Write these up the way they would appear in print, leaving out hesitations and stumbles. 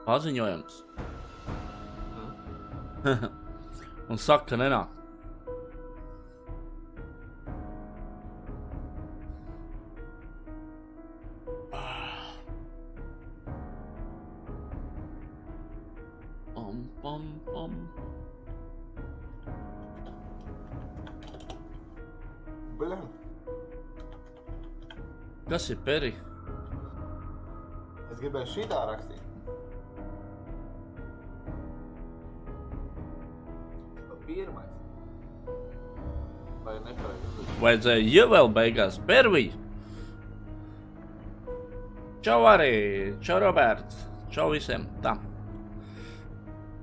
Paziņojums. Un saka, ka nenāk. Pam. Bļam. Kas ir peri? Es gribēju šitā rakstīt. Pirmais. Vai nepareizi uzrakstīt? Vajadzēja ievēl beigās. Pervī! Čau arī! Čau Roberts! Čau visiem!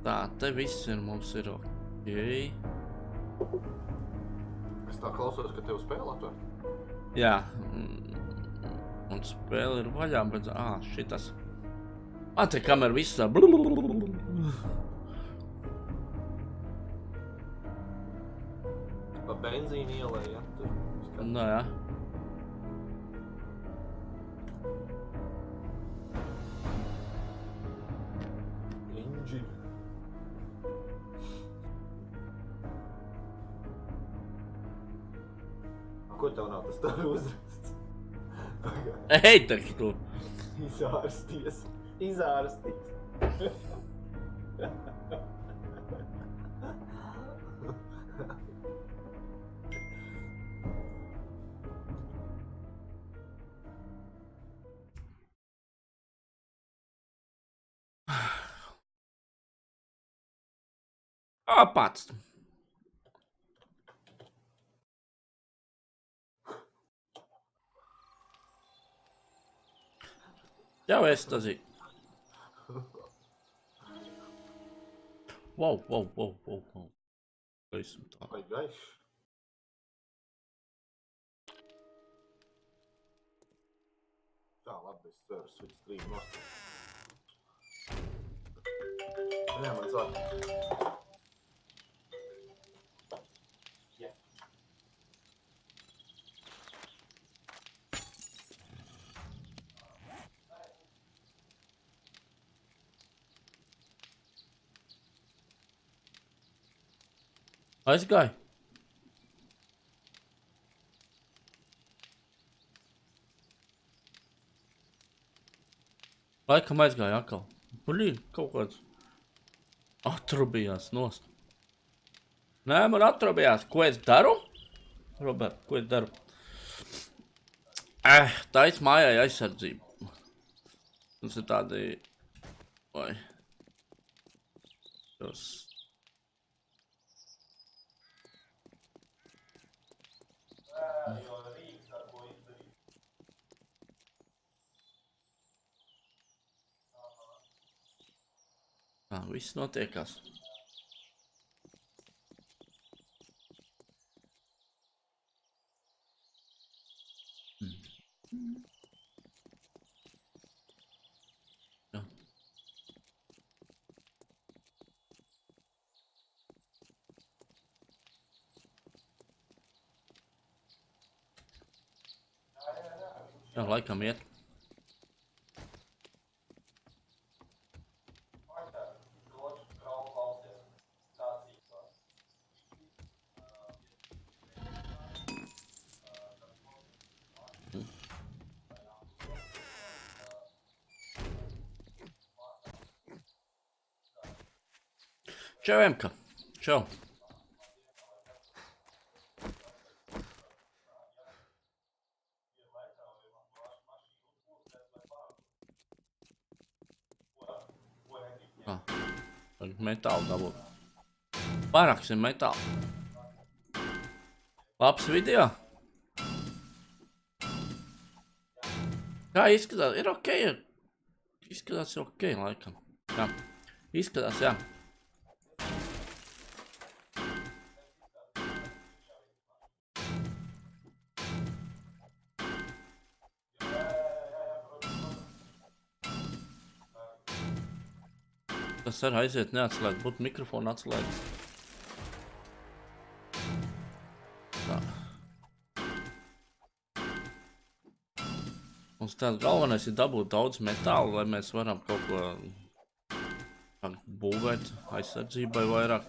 Tā, te viss ir, mums ir ok. Es tā klausos, ka tev spēle atver. Jā. Un spēle ir vaļā, bet... šitas. Te kamēr viss tā... Pa benzīni ielai, ja? Nā, jā. Engine. Ko tev nav tas tā uzraksts? Ej, tak tu! Izārsties. Pats! Jau es tā zinu. Wow. Esmu tā. Vai gaišs? Tā, labi, es ceru switch stream nost. Jā, man zvana. Aizgāju. Laikam aizgāju atkal. Blīn, kaut kāds atrobījās nost. Nē, man atrobījās. Ko es daru? Robert, ko es daru? Tais mājai aizsardzību. Mums ir tādi... Vai... Tos... Viss notiekās. Jā. Jā, laikam iet. Čau, Emka. Čau. Metālu dabūt. Paraksim metālu. Labs video. Kā izskatās? Ir ok. Izskatās ok, laikam. Jā. Izskatās, jā. Tas arī aiziet neatslēgt, būtu mikrofonu atslēgts. Tā. Mums tāds galvenais ir dabūt daudz metālu, lai mēs varam kaut ko Būvēt aizsardzībai vairāk.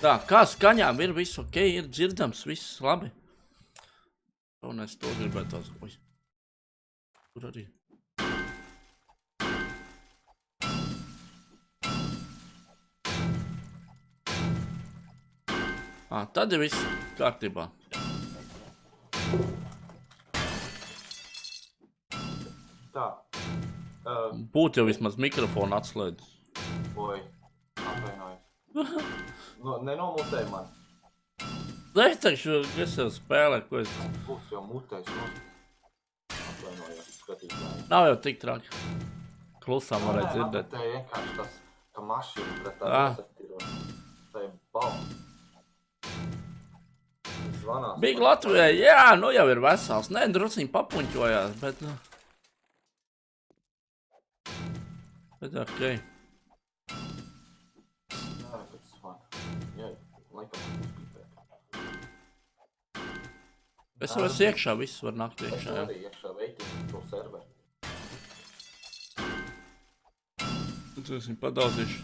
Tā, kā skaņām ir viss ok, ir dzirdams, viss labi. Un es to gribētu tās. Oi. Tur arī. Tad ir viss kārtībā. Tā. Būtu jau vismaz mikrofonu atslēdz. Oi, atvainojies. Nenomutēji man. Es teikšu, es jau spēlēju, ko es... Būs jau mutējis nost. Atvainojies, skatītāji. Nav jau tik traki. Klusām varētu dzirdēt. Nē, vienkārši tas, ka mašīna pret tā receptīru un tā ir balva. Zvanās. Big Latvijai, jā, nu jau ir vesels. Nē, druciņi papuņķojās, bet... Bet ok. Jā, bet zvan. Jā, laikam uzpīpēt. Es jau esmu iekšā, viss var nākt iekšā, Es jā. arī iekšā veikinu to serveru. Tu esi padauzīšu.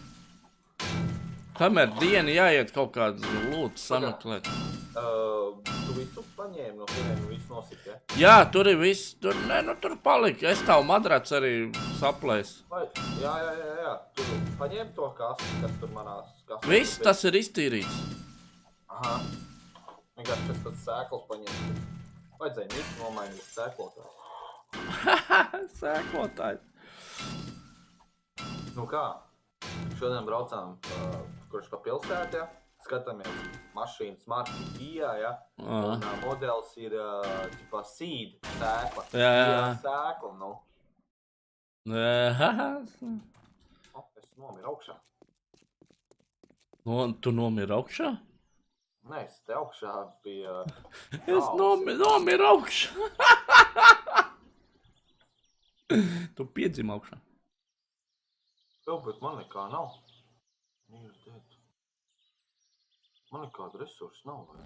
Kamēr diena jāiet kaut kādu lūdzu sameklēt. Tu visu paņēmi no kuriem visu nosit, ja? Jā, tur ir viss, tur, nē, nu tur palika. Es tavu madrats arī saplēs. Vai, jā. Tu paņēmi to kastu, kas tur manās kastās. Viss tas ir iztīrīts. Aha. Vienkārši es tāds sēkls paņēmu. Vajadzēja niku nomainīt sēklotājs. Sēklotājs. Nu kā? Šodien braucām, kurš pa pilsētu, ja? Skatāmies mašīnas marki Kia, ja? Un modelis ir, ķipā, seed sēkla. Jā. Sēkla, nu. Es nomiru augšā. Tu nomiri augšā? Nē, es te augšā bija... Es nomiru augšā. Tu piedzim augšā. Jā, bet man nekā nav. Mīļas dēt. Man nekāda resursa nav, vai?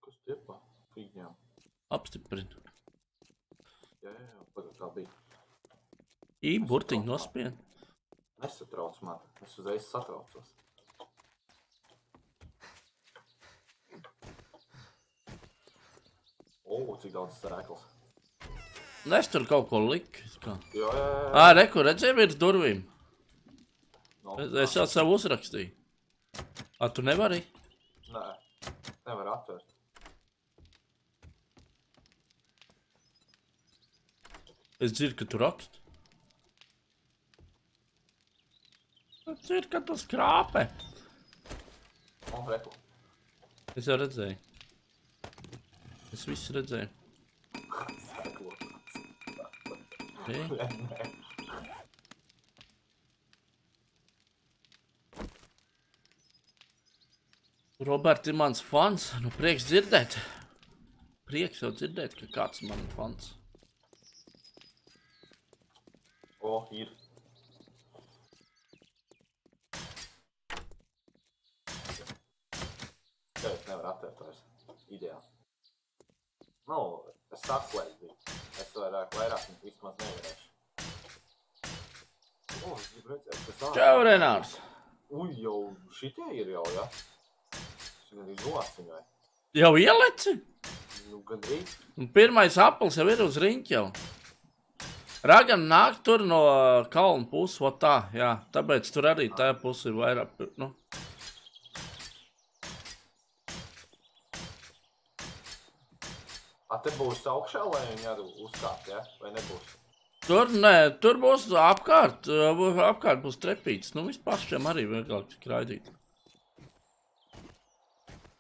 Kas tie pa figņām? Apstiprini. Jā, pagad kā bija. Burtiņu nospien. Nesatrauc man. Es uzreiz satraucos. Cik daudz sēklas. Es tur kaut ko liku. Jā. Reku, redzēji virs durvīm. No, Es jau sev uzrakstīju. Tu nevari? Nē, nevar atvērt. Es dzirdu, ka tu raksti. Es dzirdu, ka tu skrāpē. Reku. Es jau redzēju. Es visu redzēju. Sēklot. Okay. Nē. Robert ir mans fans. Nu, prieks dzirdēt. Prieks jau dzirdēt, ka kāds man fans. Ir. Jā, es nevaru atvērt vairs. Ideāli. Nu, es saslēdzu. Es vairāk vismaz nevarēšu. Es gribu redzēt, kas ārā. Čau, Renārs! Jau šitie ir jau, ja? Es gandrīz nolasiņu, vai? Jau ieleci? Nu, gandrīz. Un pirmais apels jau ir uz riņķi jau. Ragan nāk tur no kalna puses, tā, jā. Tāpēc tur arī tā puse ir vairāk, nu. Te būs augšā, lai viņi arī uzkāpt, ja? Vai nebūs? Tur būs apkārt būs trepītes. Nu, vispašiem arī vieglāk kraidīt.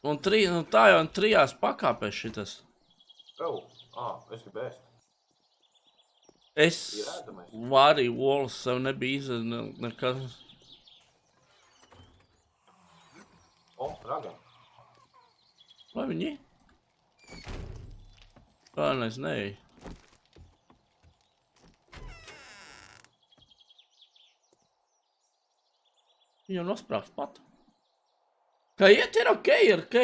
Un tā jau trijās pakāpēs šitas. Es gribu ēst. Es arī olas sev nebija izdevies nekad. Ragan. Vai viņi? Tā es neeju. Viņam nosprāks pat. Kā iet ir ok, ir ok.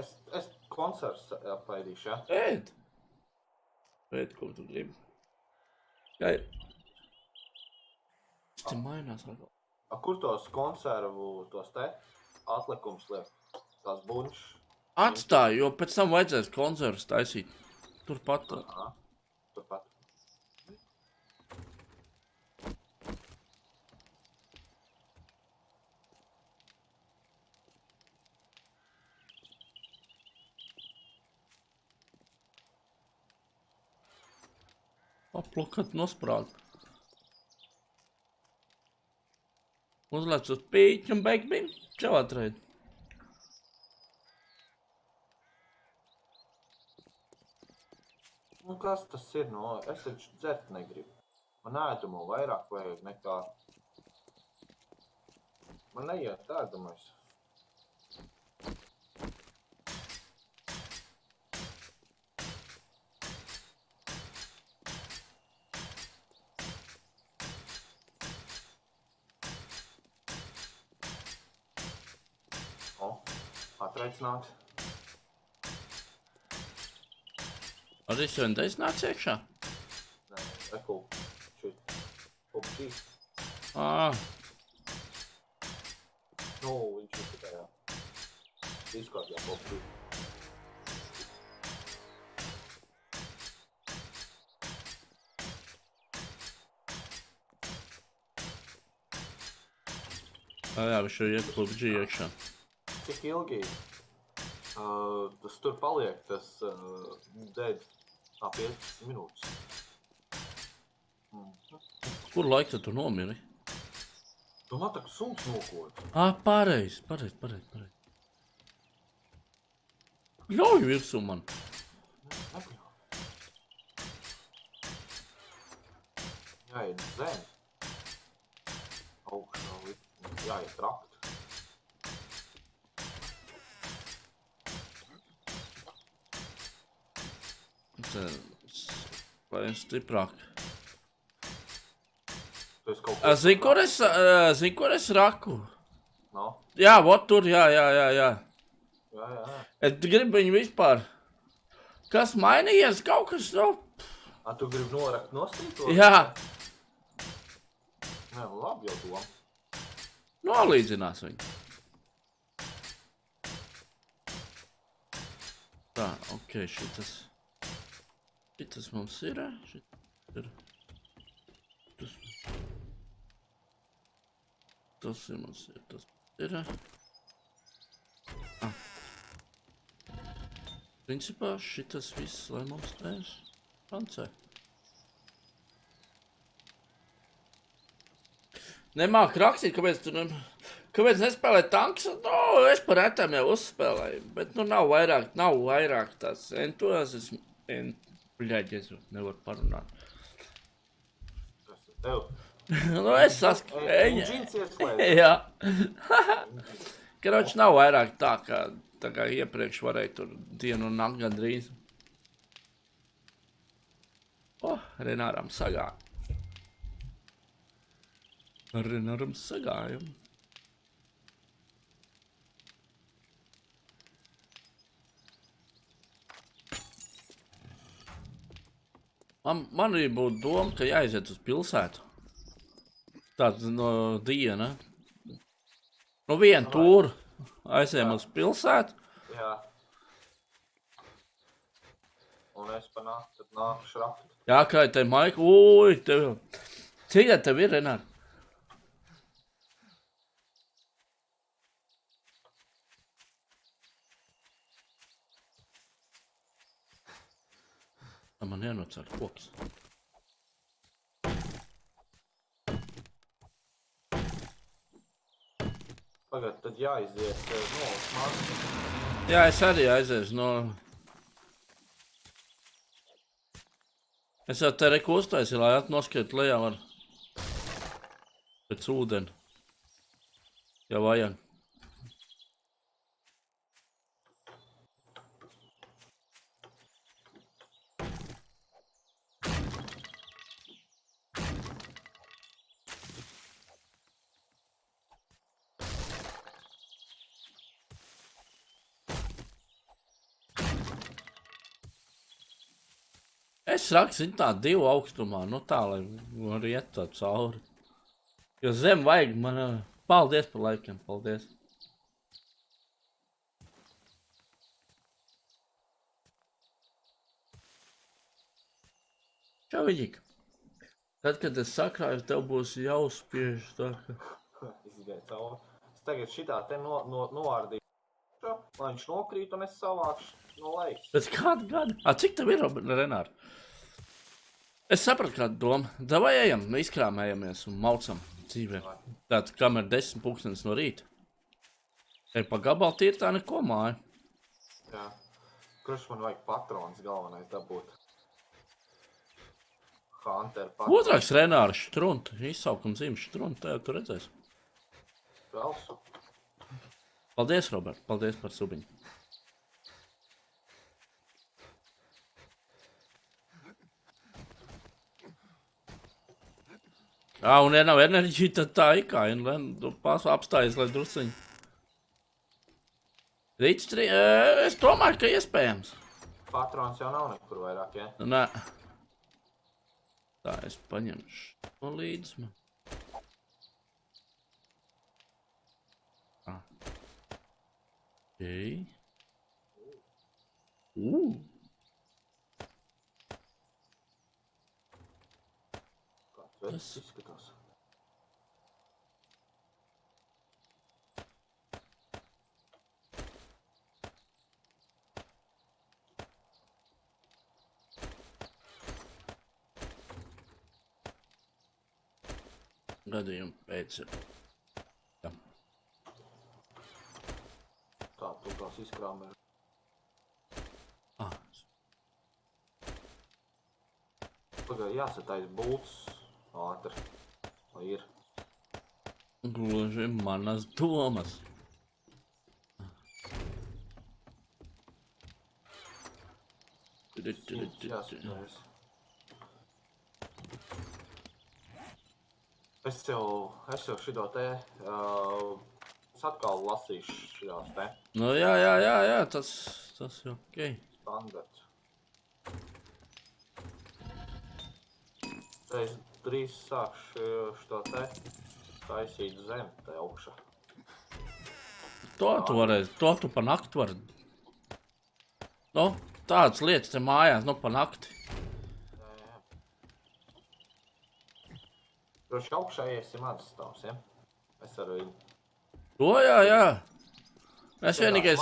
Es koncerts apaidīšu, ja? Ēd. Ēd, ko tu gribi. Jā, tas mainās. A, kur tos konservu, tos te atlikums liek? Tās buņšas? Atstāju, jo pēc tam vajadzēs konservus taisīt. Turpat. Aha, turpat. Aplokat nosprād. Uzlēc uz pīķi un beigbim. Čau atreid. Nu, kas tas ir? No, es taču dzert negribu. Man ēdumu vairāk vajag nekā... Man neiet ēdamais. O, atreicināts. Arī šodien nāc iekšā? Nē, reku. Šit. PUBG. Ā, Nu, viņš ir tikai, jā. Discordjā PUBG. jā, viņš jau iet PUBG iekšā. Cik ilgi tas tur paliek, tas dead? 15 minūtes. Mhm. Kur laika tu nomiri? Tu man tā kā suns nokod. Pareizi. Ļauj virsū man. Nepļauj. Jāiet zem. Augšā jāiet rakt. Vai stiprāk. Tu esi kaut ko... Zini, kur es raku? No? Jā, vot tur, jā. Jā. Es gribu viņu vispār. Kas mainījies? Kaut kas nav. A, tu gribi norakt nostīt? Jā. Nē, labi jau to. Nolīdzinās viņu. Tā, ok, šitas. Šitas mums ir. Šitas ir. Tas ir mums ir. Tas ir. Principā šitas viss, lai mums tēs Francē. Nemāk rakstīt, kāpēc nespēlē tanks? No, es par retam jau uzspēlēju, bet nu nav vairāk tās entuziasms. Bļaļ, es nevaru parunāt. Tas ir tev. Nu, es saskēju. Inžins ieslēdz. Jā. Karoč nav vairāk tā kā iepriekš varēja tur dienu un nakti gandrīz. Renāram sagāja. Renāram sagāja. Man arī būtu doma, ka jāiziet uz pilsētu. Tāds no diena. No vienu tūru aizējām uz pilsētu. Jā. Un es panāku, tad nākuši rakt. Jā, kā te Maika, ui, tev. Cik tev ir, Renār? Man jānocēr koks. Pagad, tad jāiziet no smagas. Jā, es arī aiziešu no... Es jau te reku uztaisīju, lai noskriet lejā var pēc ūdeni. Ja vajag. Es rakstu viņu tā 2 augstumā, nu tā, lai var iet tā cauri. Jo zem vajag man... Paldies par laikiem, paldies. Čau, Viģika. Tad, kad es sakrāju, tev būs jāuzspiež tā, ka... Izgāja cauri. Es tagad šitā te novārdīju, lai viņš nokrīt un es savākšu no lejas. Pēc kāda gada? Cik tev ir, Renāri? Es sapratu kādu domu. Davai ejam, izkrāmējamies un maucam dzīvē. Tātad, kamēr 10 pulkstenis no rīta. Ej pa gabalu tīri tā neko māja. Jā. Kurš man vajag patrons galvenais dabūt? Hunter patrons. Otrāks Renāra štrunta. Izsaukums zīme štrunta. Tā jau tu redzēsi. Velsu. Paldies, Robert. Paldies par subiņu. Un ja nav enerģija, tad tā ikā, tu apstājies, lai drusciņi. Rīts es domāju, ka iespējams. Patrons jau nav nekur vairāk, ja? Nē. Tā, es paņemšu to līdz man. Okei. Kāds veids izskatās? Gadījumu pēc. Jā. Tā, tu tās izkrāmē. Pagāj, jāsatais būts ātri. Vai ir? Gluži manas domas. Jāsatais. Es jau šito te, es atkal lasīšu šajās te. Nu jā, tas jau okei. Standarts. Es drīz sākšu šito te taisīt zem te augšā. To tu pa nakti vari. Nu, tādas lietas te mājās, nu pa nakti. Droši augšā iesim mans stāvs, ja? Es ar viņu. To jā. Es vienīgais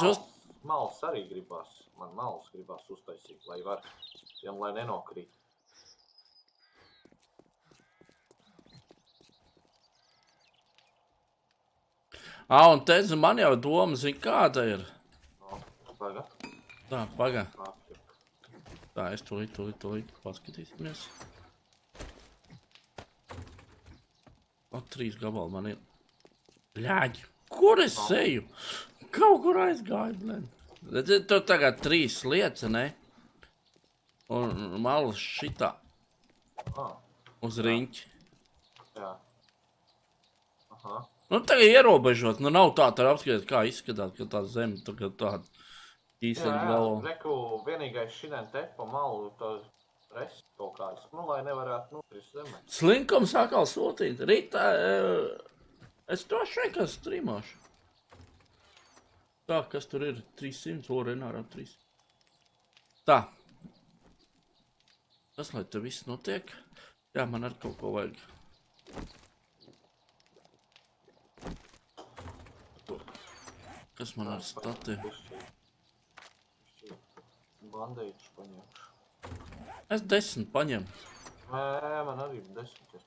Malas arī gribās. Man malas gribās uztaisīt, lai var. Lai nenokrīt. Un teicu, man jau doma, zin kāda ir. Paga. Tā, paga. Tā, es tūlīt paskatīsimies. 3 gabali man ir. Bļāģi, kur es eju? Kaut kur aizgāju, blēn. Tu tagad 3 lietas, ne? Un malas šitā. Uz riņķi. Jā. Aha. Nu, tagad ierobežot, nu nav tā apskatīt, kā izskatās, ka tā zeme tagad tāda īsena galva. Jā, reku vienīgais šodien te pa malu to rest kaut kāds, nu, lai nevarētu nokrist zemē. Slinkums atkal sūtīt. Rītā, es droši vien, ka streamošu. Tā, kas tur ir? 300, Renāra 3. Tā. Tas, lai te viss notiek. Jā, man ar kaut ko vajag. Kas man ar stati? Bandīču paņemšu. Es 10 paņemu. Nē, man arī 10.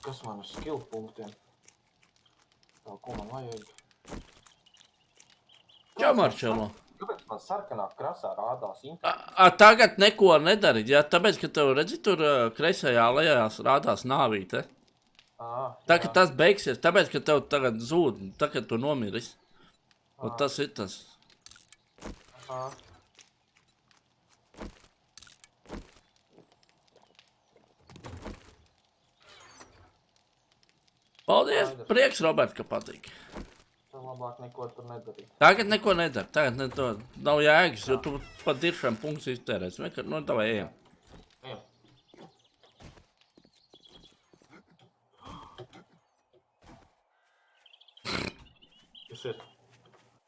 Kas man ar skill punktiem? Tā, ko man vajag? Čau, Marčelo. Kāpēc man sarkanā krasā rādās Tagad neko nedari, jā, tāpēc, ka tev redzi tur kreisajā lejās rādās nāvīte. Tagad tas beigsies, tāpēc, ka tev tagad zūd, tagad tu nomiris. Un tas ir tas. Paldies, prieks, Robert, ka patīk. Tad labāk neko tur nedarīt. Tagad neko nedara, tagad nav jēgas, jo tu pat diršām punktus iztērēs. Nu, davai ejam. Ejam. Kas ir?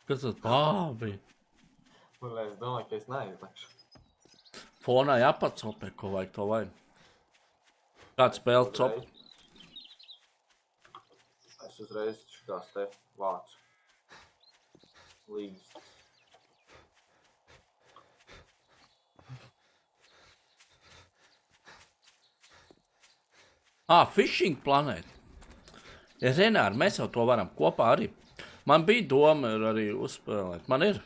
Kas tas bija? Es domāju, ka es neizlekšu. Fonā jāpacopē, ko vajag to vajag. Kāds spēle cop? Es uzreiz šitās te vācu. Līgas. Fishing planēta. Ja Renāri, mēs jau to varam kopā arī. Man bija doma arī uzspēlēt. Man ir.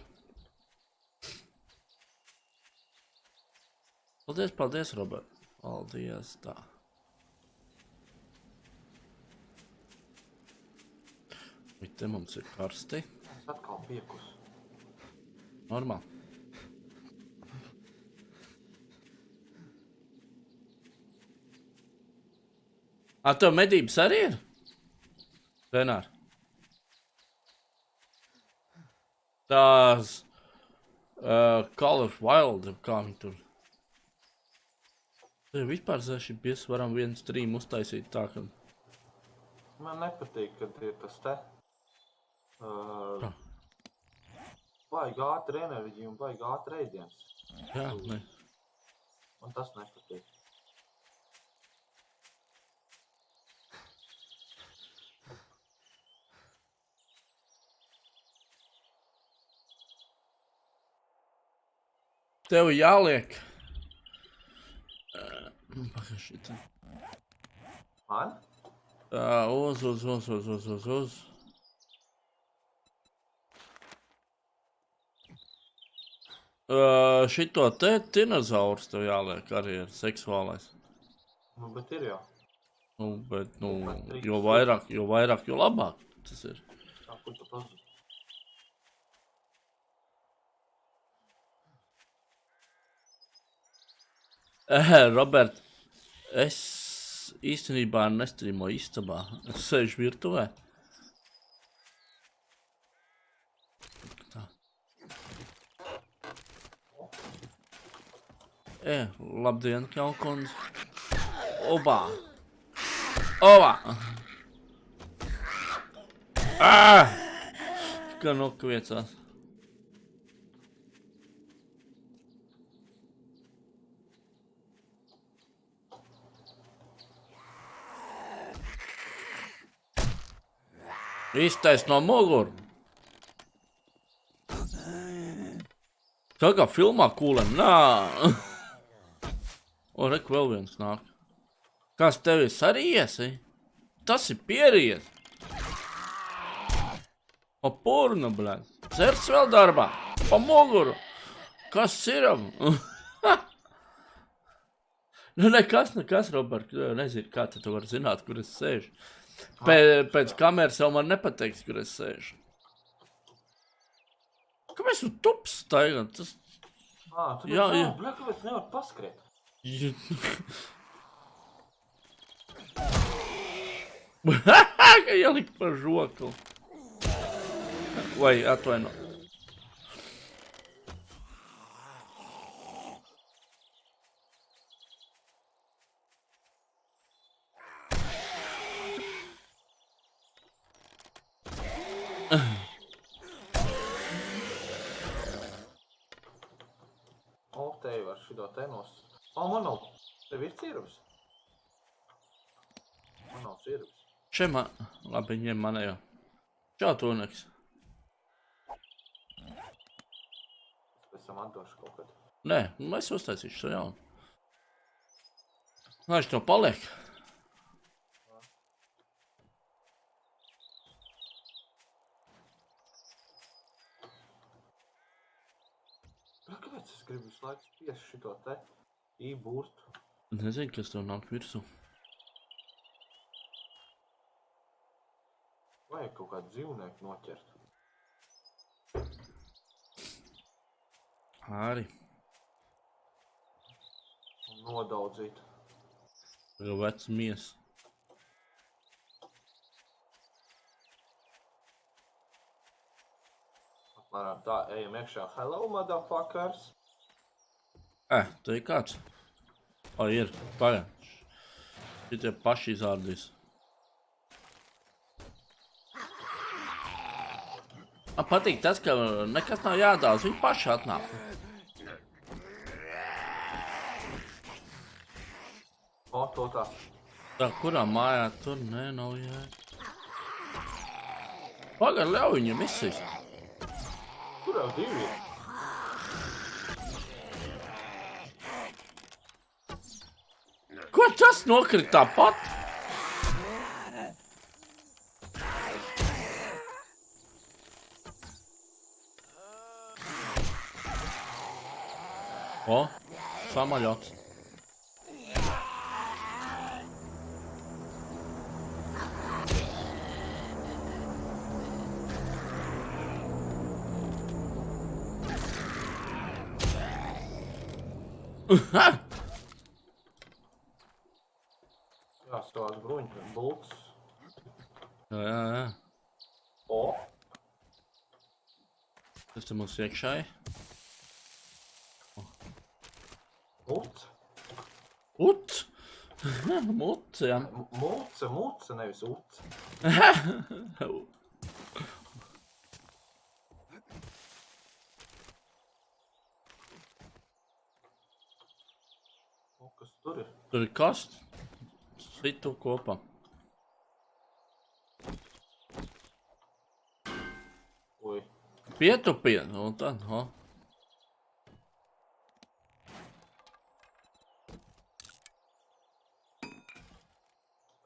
Paldies, Robert. Paldies, tā. Te mums ir karsti. Es atkal piekus. Normāli. Tev medības arī ir? Renāri. Tās Call of Wild, kā viņi tur. Vispār zaši bies varam vienu streamu uztaisīt tā, ka... Man nepatīk, kad ir tas te. Baigi ātri enerģija un baigi ātri ēdiens. Jā, ne. Man tas nepatīk. Tev jāliek. Pagaidši tā. Man? Uz. Šito te dinozaurs tev jāliek arī ir seksuālais. Nu, bet ir jau. Bet, jo vairāk, jo labāk tas ir. Tā, kur tu pazud? Robert, es īstenībā nestrīmoju istabā. Es sēžu virtuvē. Tā. Labdien, Kalkundze. Obā! Kā nokviecās. Iztais no muguru. Tā kā filmā kūlem, reku vēl viens nāk. Kas tev ir sarījies, Tas ir pierījies. Pa purnu, blēd. Zerts vēl darbā. Pa muguru. Kas ir? Nekas, Robert. Nezinu, kā tu vari zināt, kur es sēžu. Pēc kameras jau man nepateiks, kur es sēžu. Kāpēc tu tups staigā? Tu bļa, kāpēc nevar paskriet? Kā ielikt par žokli. Vai atvaino. Tevi var šito te man nav. Tev ir cirvis? Man nav cirvis. Še man... Labi, ņem manējo. Čau, Tūneks. Es pēc tam atdošu kaut kad. Nē, es uztaisīšu šo jaunu. Viņš to paliek. Kāpēc es gribu visu laiku spiest šito te īburtu? Nezinu, kas tev nāk virsū. Vajag kaut kādu dzīvnieku noķert. Arī. Un nodaudzīt. Jau vecs mies. Apmēram tā, ejam iekšā. Hello, motherfuckers! Te ir kāds? Ir. Pagaid. Šitie paši izārdīs. Man patīk tas, ka nekas nav jādāvā, viņi paši atnāk. O, to tā. Tā, kurā mājā tur, nē, nav jēga. Pagar, ļauj viņam izsist. Tur jau divi ir. Ko tas nokrita tāpat? O, samaļots. Jāstāv bruņi, bulks. Jā. O, Tas te mums iekšāji. muce. Ut! Muce, jā. Muce, nevis uce. O, kas tur ir? Tur ir kasts. Situ kopā. Ui, Pietupien, un tad, o.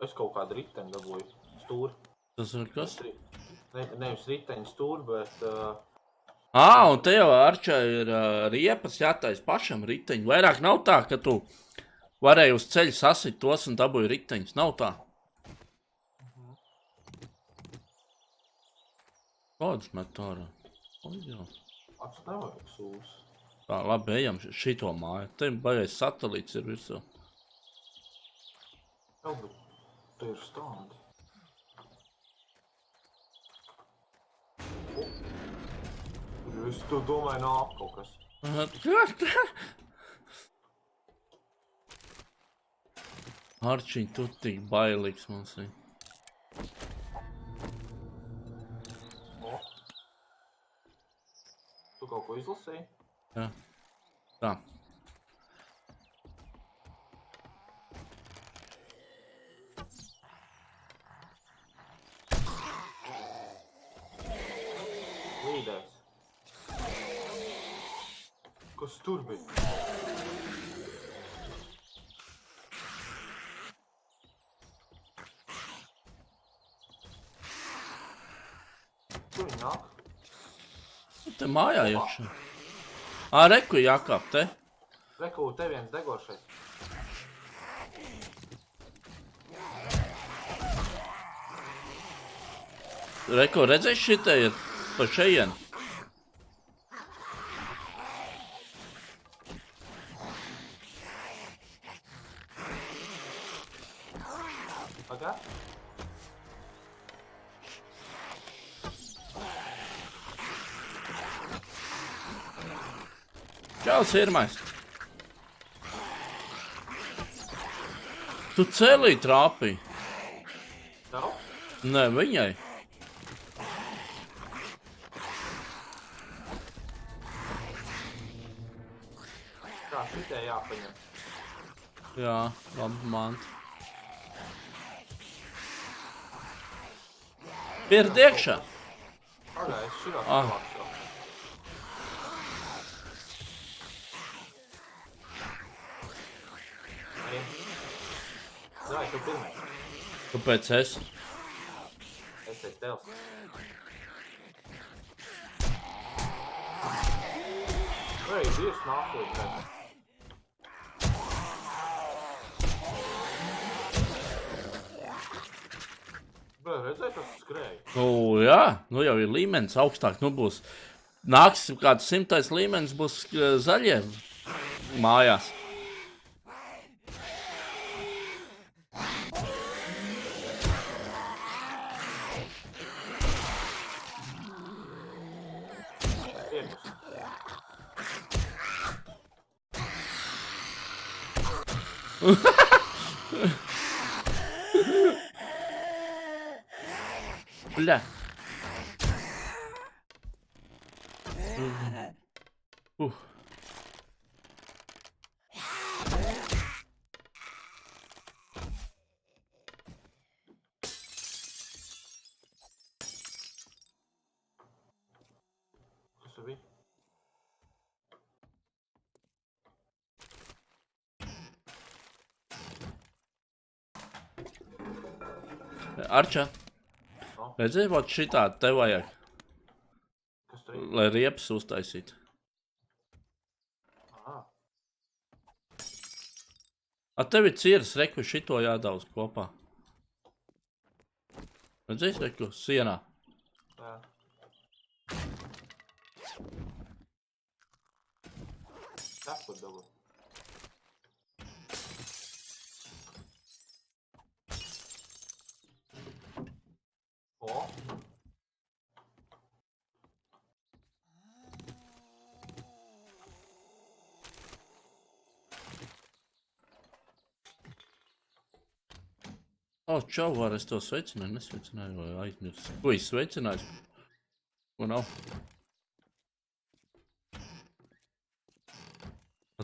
es kaut kādu riteņu dabūju. Stūri. Tas ir kas? Nevis riteņu stūri, bet... Un te jau Arčai ir riepas jātais pašam riteņi. Vairāk nav tā, ka tu varēji uz ceļa sasit tos un dabūji riteņus. Nav tā. Kādas met ārā? Oi, jā. Ats nevajag sūs. Tā, labi, ejam šito māju. Te baigais satelīts ir virsū. Jau, bet te ir standi. Es tu domāju nāk kaut kas. Arčiņ, tu tik bailīgs mums ir. O. Tu kaut ko izlasīji? Jā. Tā. Līdēs. Kas tur bija? Kur viņi nāk? Te mājā iekšā. Reku jākāp te. Reku, te viens degošais. Reku, redzēs šitai ir pa šeien. Pagā? Čau, sirmais. Tu celī trāpīji. Tev? Nē, viņai. Tā, šitie jāpaņem. Jā, labi manta. Pird iekšā. Pagā, es šitā Ah. savākšu. Ej. Zai, tu pirmais. Kāpēc es? Es esmu tevs. Ej, dievs nākot, bet... Bet redzēji, tas skrēja. Jā, nu jau ir līmenis augstāk, nu būs. Nāks kāds 100. līmenis, būs zaļie mājās. Iegus. Bļa. Kas tur bija? Arča, No, redzēji, vot šitā te vajag, kas tur ir? lai riepas uztaisītu. Aha. Tev ir cieras, reku, šito jādauz kopā. Redzēji, reku, sienā. Jā. Cepur dabūt. O! Čau, var es to sveicināju, nesveicināju vai aizmirsu. Ko es sveicināju? Ko nav?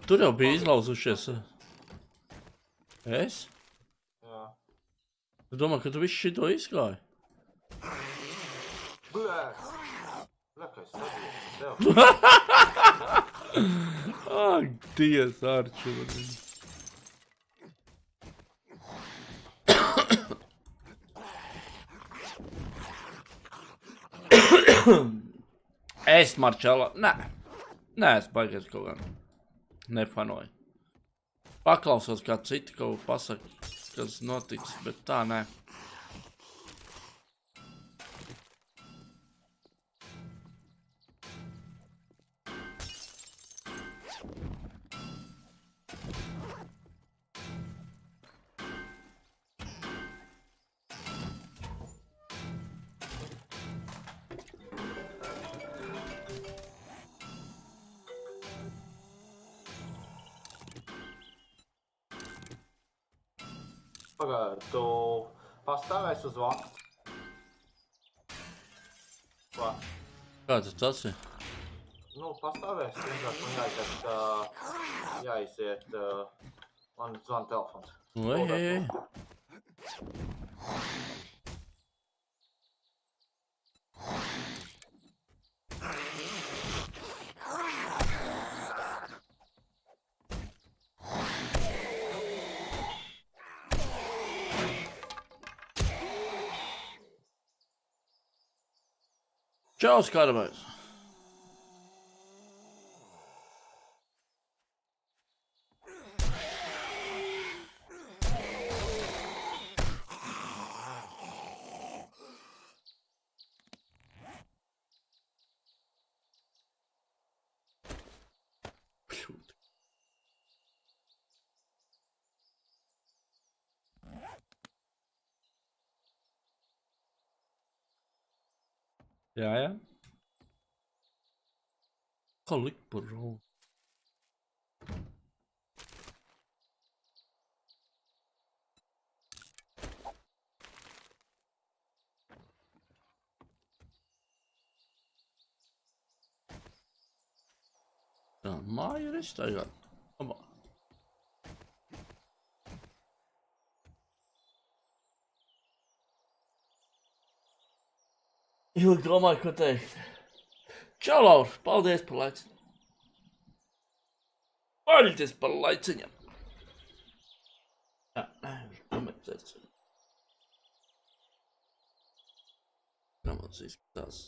Tur jau bija izlauzušies. Es? Jā. Es domāju, ka tu visu šito izgāji. Blē! Blē, kā es sabiju. Tev. Ak, Dievs, Arču. Es, Marčela, nē. Nē, es baigies kaut kā. Nefanoju. Paklausos, kā citi kaut ko pasaka, kas notiks, bet tā nē. Pagaid, tu pastāvēsi uz vaktu? Ko? Kāds tas ir? Nu, pastāvēsi. Vienkārši man jāiziet, man zvana telefons. Ej. Čau, Skarabais. Jā. Kā likt par rolu? Tā, māja ir iztaigāt. Labā. Ilgi domāju, ko teikt. Čau, Laura, paldies par laiciņu. Paļķis par laiciņam. Jā, pamēģināts. Gramads izskatās.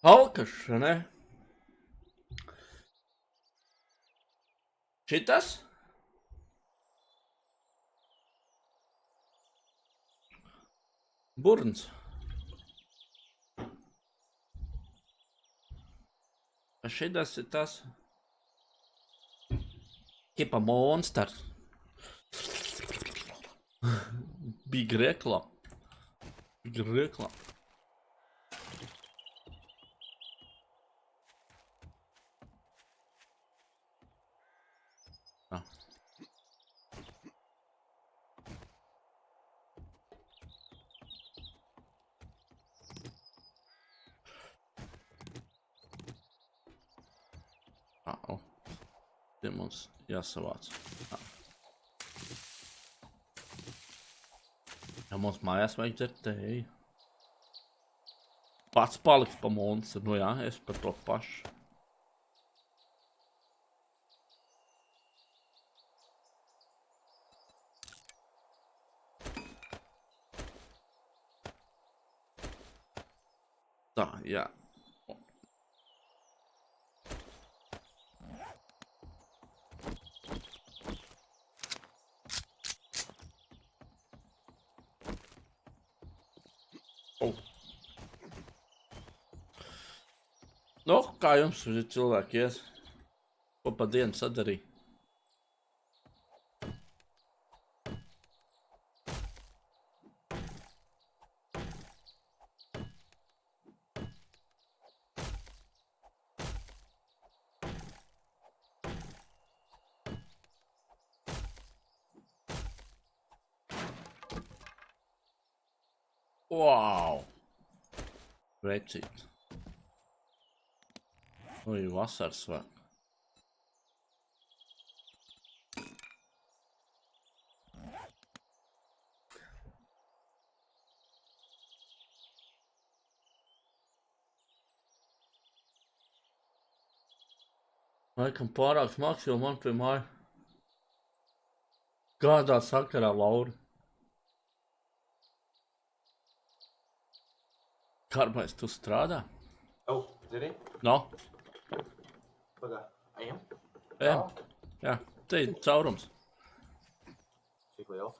Alkaša, ne? Šitas? Burns. Šitas ir tas. Kipa monsters. Big rekla. Big rekla. Au. Tie mums jāsavāc. Ja mums mājās vajag dzert tēju. Pats palikt pa monstru, nu jā, es par to pašu. Tā, jā. Nu, kā jums ir cilvēki ies? Ko pa dienu sadarīja? Wow! Vecīt. Ui, vasaras vēl. Laikam pārāk smags, jo man pie māja. Kādā sakarā, Laura? Karbais, tu strādā? Au, dzirī? No? Pagā, ejam? Ejam. Jā, te ir caurums. Cik liels?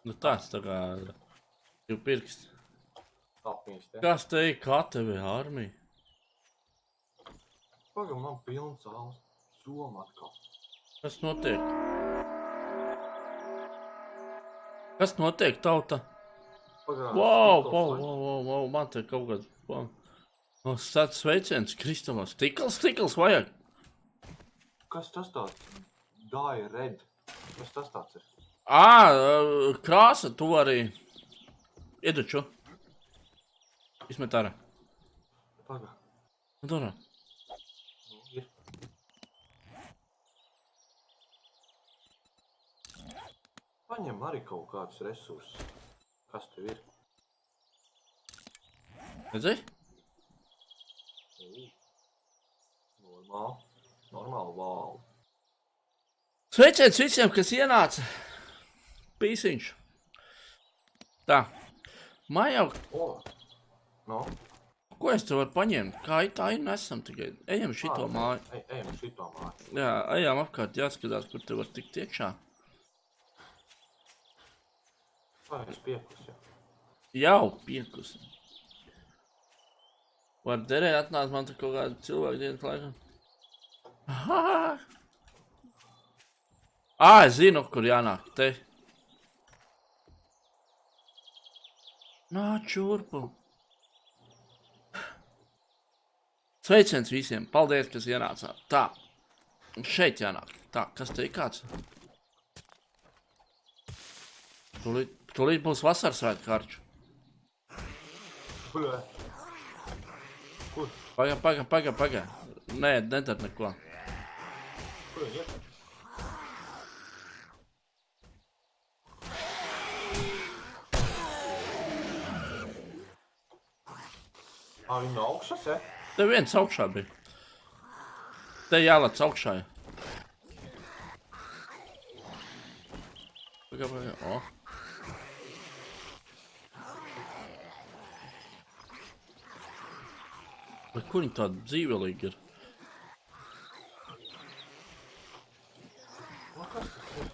Nu tāds tā kā jau pirksts. Apmīs te. Kas te ir KTV armija? Pagā, man pilns saules. Soma atkal. Kas notiek? Kas notiek, tauta? Pagā, Wow, man te kaut kāds... Stāds sveiciens Kristavam. Stikls vajag. Kas tas tāds? Die red. Kas tas tāds ir? Krāsa, tu arī. Ieduču. Izmet ārā. Pagā. Dara. Nu, ir. Paņem arī kaut kādus resursus. Kas tev ir? Redzi? Normāli, wow. Sveiciens visiem, kas ienāca. Pīsiņš. Tā. Mājau, O, no. ko es te varu paņemt? Kā tā ir nesam tikai. Ejam šito māju. Ejam šito māju. Jā, ejam apkārt, jāskatās, kur te var tikt iekšā. Vai es piekus jau? Jau piekus. Var derēt atnākt man te kaut kādu cilvēku dienas laikam. Es zinu, kur jānāk. Te. Nāc šurpu. Sveiciens visiem. Paldies, kas ienācāt. Tā. Šeit jānāk. Tā, kas te ir kāds? Tūlīt būs vasarsvētku karču. Blē. Kur? Paga. Nē, nedara neko. Kur iet? Viņa augšas, ja? Te viens augšā bija. Te jālec augšā. Paga. O. Bet kur viņi tādi dzīvelīgi ir? Nu, kas tas ir?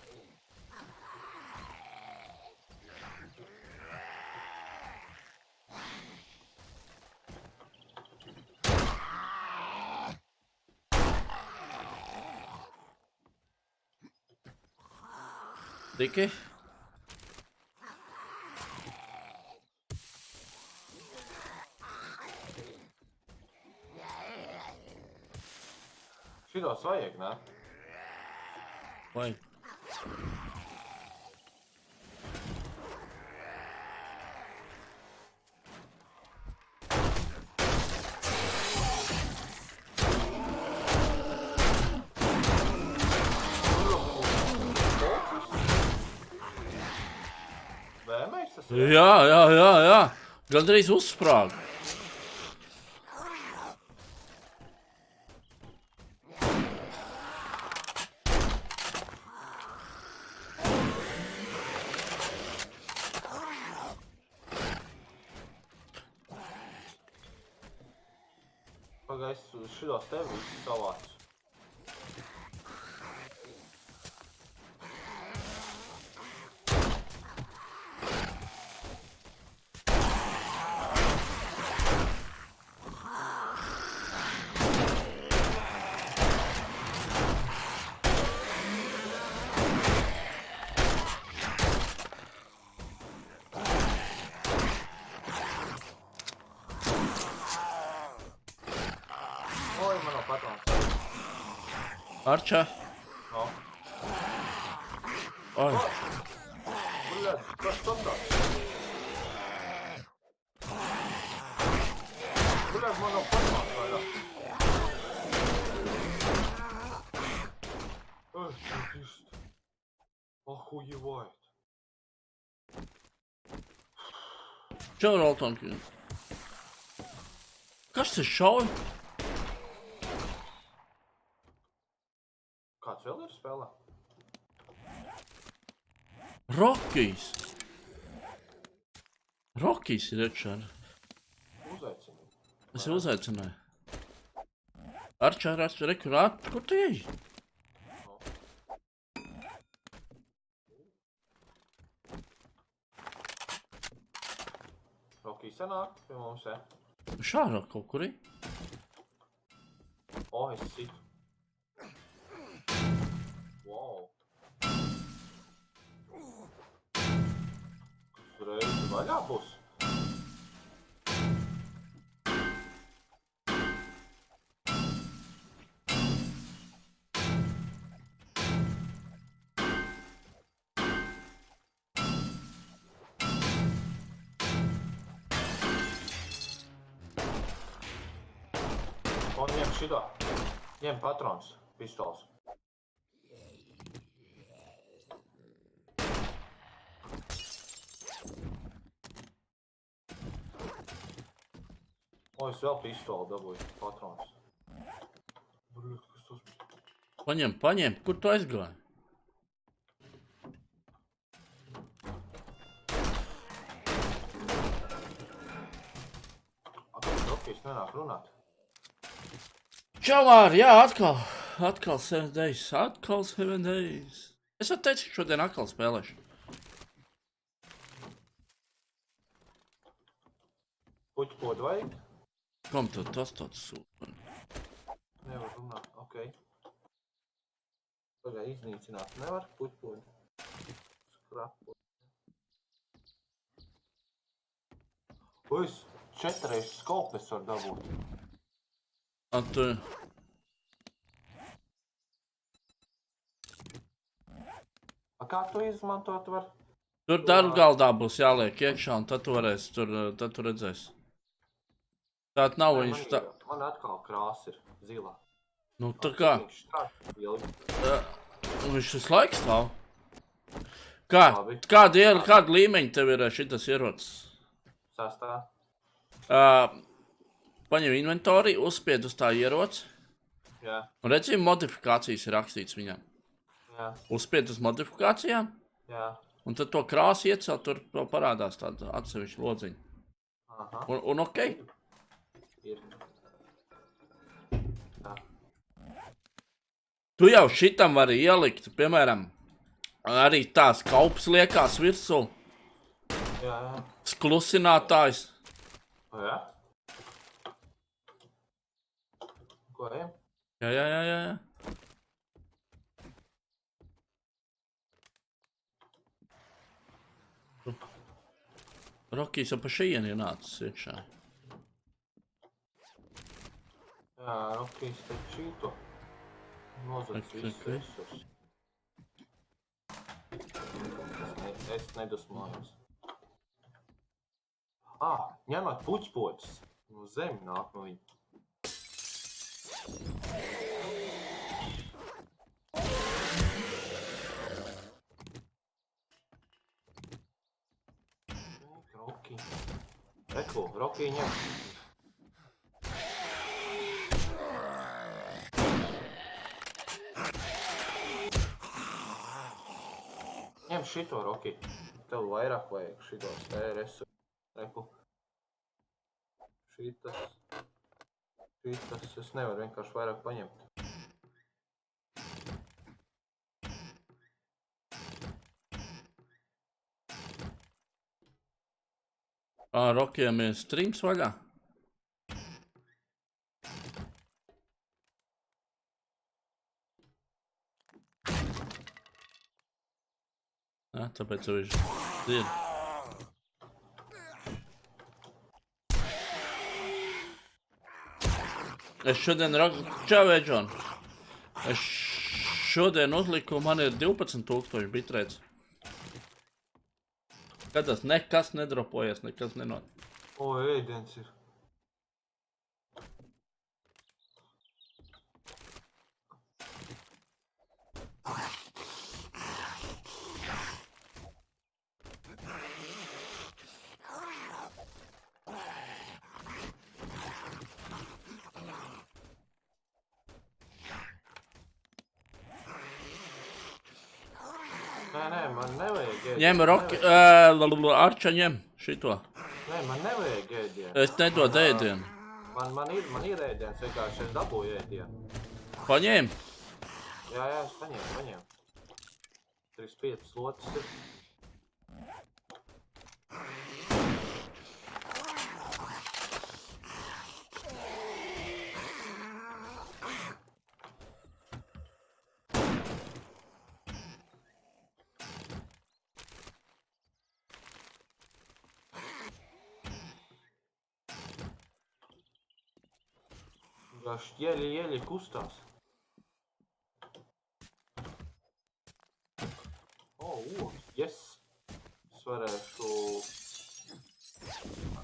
Tikai? Šitos vajag, ne? Vai? Jā. Gandrīz uzsprāga. Pagaid, es šitos tev visu savācu. Oi, man nav patrons. Arčā. No. Oi. Bļaļ, kas tam tāds? Bļaļ, man nav patrons vairāk. Čist. Охуевает. Čau, Rolton. Kas tas šauj? Kāds vēl ir spēlē? Rokijs. Rokijs ir iekšā. Uzaicini. Es uzaicināju. Arčā, kur tu ej? Rokī sanāk pie mums, Šārā kaut kur ir. O, es citu. Wow. Kas reizi vaļā būs? Un ņem šito. Ņem patrons, pistols. O, es vēl pistoli dabūju, patrons. Brūt, kas tas bija? Paņem, kur tu aizgāji? Kāpēc Rokijs nenāk runāt? Čau, Māri, jā, atkal 7 days, Es jau teicu, ka šodien atkal spēlēšu. Puķpodu vajag? Kam tad tas tāds super? Nevar runāt, okei. Pagāj iznīcināt nevar puķpodu. Skrapu. O, es 4 reizes skolpes var dabūt. Tu... A kā tu izmantot var? Tur darba galdā būs jāliek iekšā, un tad tu varēsi, tad tu redzēsi. Tātad nav viņš tā... Man atkal krāsa ir zilā. Nu, tā kā... Viņš visu laiku stāv. Kāda līmeņa tev ir šitas ierocis? Sastā. Paņem inventori, uzspied uz tā ieroci. Jā. Un redzi, modifikācijas ir rakstīts viņam. Jā. Uzspied uz modifikācijām. Jā. Un tad to krāsu iecelt, tur parādās tāda atsevišķa lodziņa. Aha. Un okei. Ir. Tā. Tu jau šitam vari ielikt, piemēram, arī tās kaupas liekās virsū. Jā. Sklusinātājs. O, jā? Ko ejam? Jā. Rokijs jau pa šieni ir nācis iekšā. Jā, Rokijs te šīto. Nozadz visus resursus. Es nedusmājos. Ņemot puķpoķis. No zemi nāk no viņa. Reku, Rocky ņem. Ņem šito, Rocky. Tev vairāk vajag šitos resursus. Reku. Šitas. Es nevaru vienkārši vairāk paņemt. Rokiem ir streams vaļā. Jā, tāpēc viņš dzird. Es šodien Čau, Edžon. Es šodien uzliku, man ir 12,000 bitrēts. Skatos, nekas nedropojas, nekas nenot. O, ēdiens ir. Nē, man nevajag ēdienu. Ņem Roki, Arča ņem šito. Nē, man nevajag ēdienu. Es nedodu ēdienu. Man ir ēdiens, vienkārši es dabūju ēdienu. Paņēm? Jā, es paņēmu. 35 slotas ir. Jeļi kustās. Yes. Es varēšu...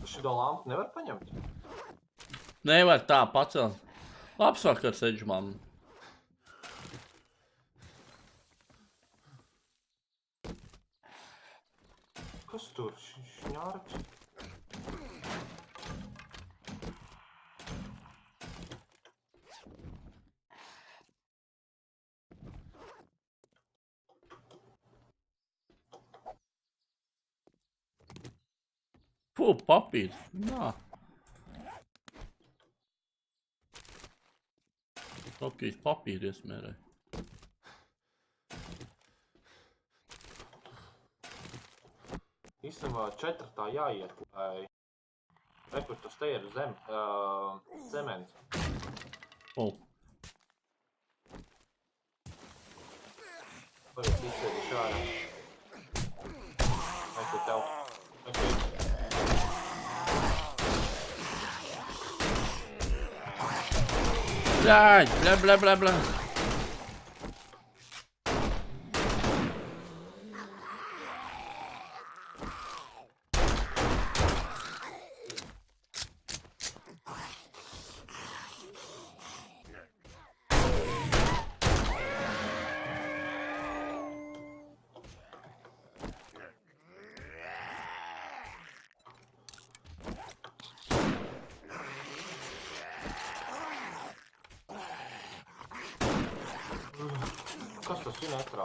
Šito lampu nevar paņemt? Nevar tā pacelt. Labs vakars, Edžman. Kas tur? Šņāraks? Fū, papīrs. Nā. Rokijs papīri iesmērē. Īstenībā 4. jāiet, lai... Rekur, tas te ir cements. Pagad, izsēdīšu ārā. Rekur, tev. Rekur. Bля. Kas tas ir netrā?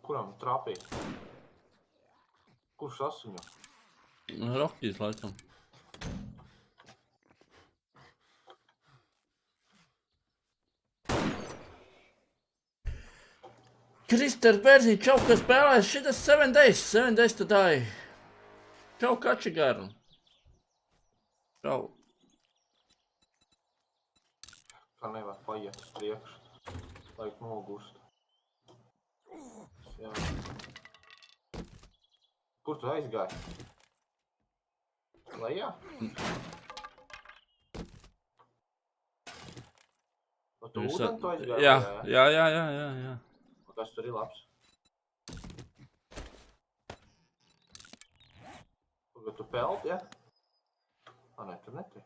Kuram trāpīt? Kurš asiņo? Rokijs laikam. Krister Bērziņ, čau, ka spēlēs šitas 7 days to die. Čau, Kačigaru. Čau. Kā nevar paiet uz priekšu, laik nogust. Jā. Kur tu aizgāji? Lejā? Pa tu ūdeni tu aizgāji? Jā. Kas tur ir labs? Pagad tu peld, ja? Ne, tur netiek.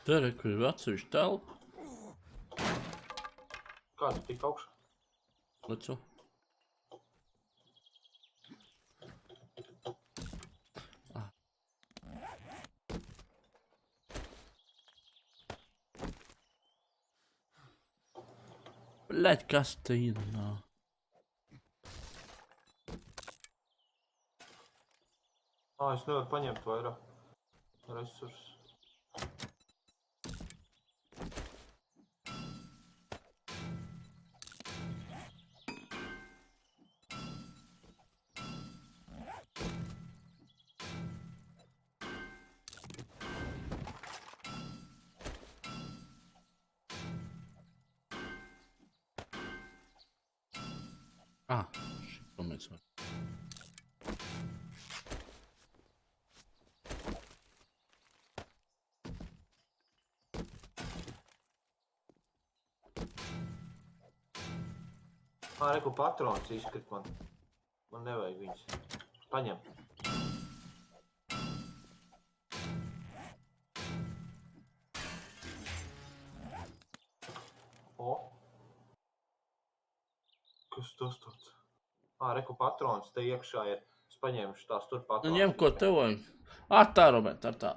Te re, kur ir atsevišķi telpa. Kā tu tik augšā? Lecu. Ah. Bļaļ, kas te ir? Nā. Es nevaru paņemt vairāk resursus. Šito mēs varam. Reku patrons izkrit man. Man nevajag viņus. Paņem. Kas tas tāds? Reku patrons te iekšā ir. Es paņēmuši tās tur patrons. Nu, ņem, ko tev vajag. Tā, Robert, ar tā.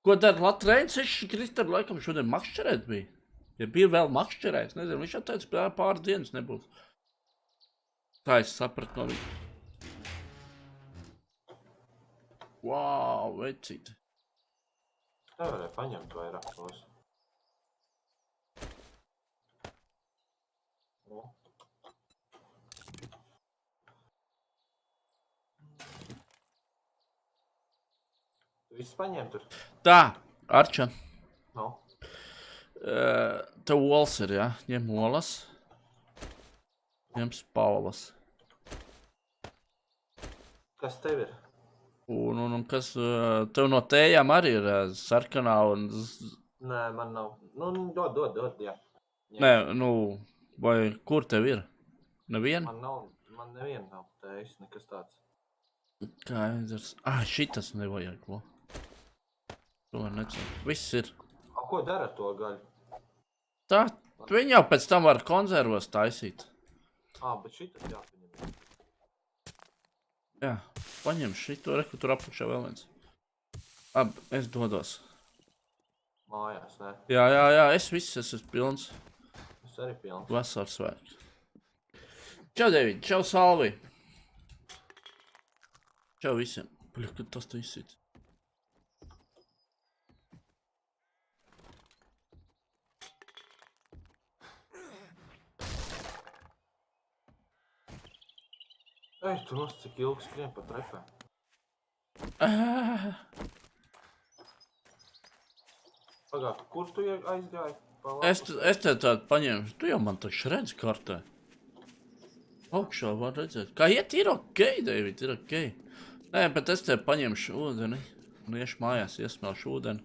Ko dara Latrēns? Viņš Kristaru laikam šodien makšķerēt bija. Ja bija vēl makšķerēts, nezinu, viņš jau teica, pāris dienas nebūs. Tā es sapratu no viņa. Wow, vecīt. Nevarēja paņemt vairāk tos. Tu viss paņem tur? Tā, Arča. No. Tev olas ir, jā? Ņem olas. Ņem spaulas. Kas tev ir? Un kas, tev no tējām arī ir sarkanā un... Nē, man nav. Nu, dod, jā. Nē, nu, vai kur tev ir? Neviena? Man neviena nav tējas, nekas tāds. Kā aizars? Šitas nevajag, ko? To necinu. Viss ir. Ko dara to gaļu? Tā, viņi jau pēc tam var konzervos taisīt. Bet šitas jāpaņem. Jā, paņem šito, reku tur apakšā vēl viens. Es dodos. Mājās, ne? Jā, es viss esmu pilns. Es arī pilns. Vasaras svētki. Čau, Deviņ, čau, Salvi. Čau visiem. Bļa, kad tas te izsīt. Tu nos, cik ilgi skrien pa trepēm. Pagād, kur tu aizgāji? Es te tādu paņēmu. Tu jau man taču redzi kartē. Augšā var redzēt. Kā iet, ir okei, David, ir okei. Nē, bet es te paņemšu ūdeni. Un iešu mājās, iesmelšu ūdeni.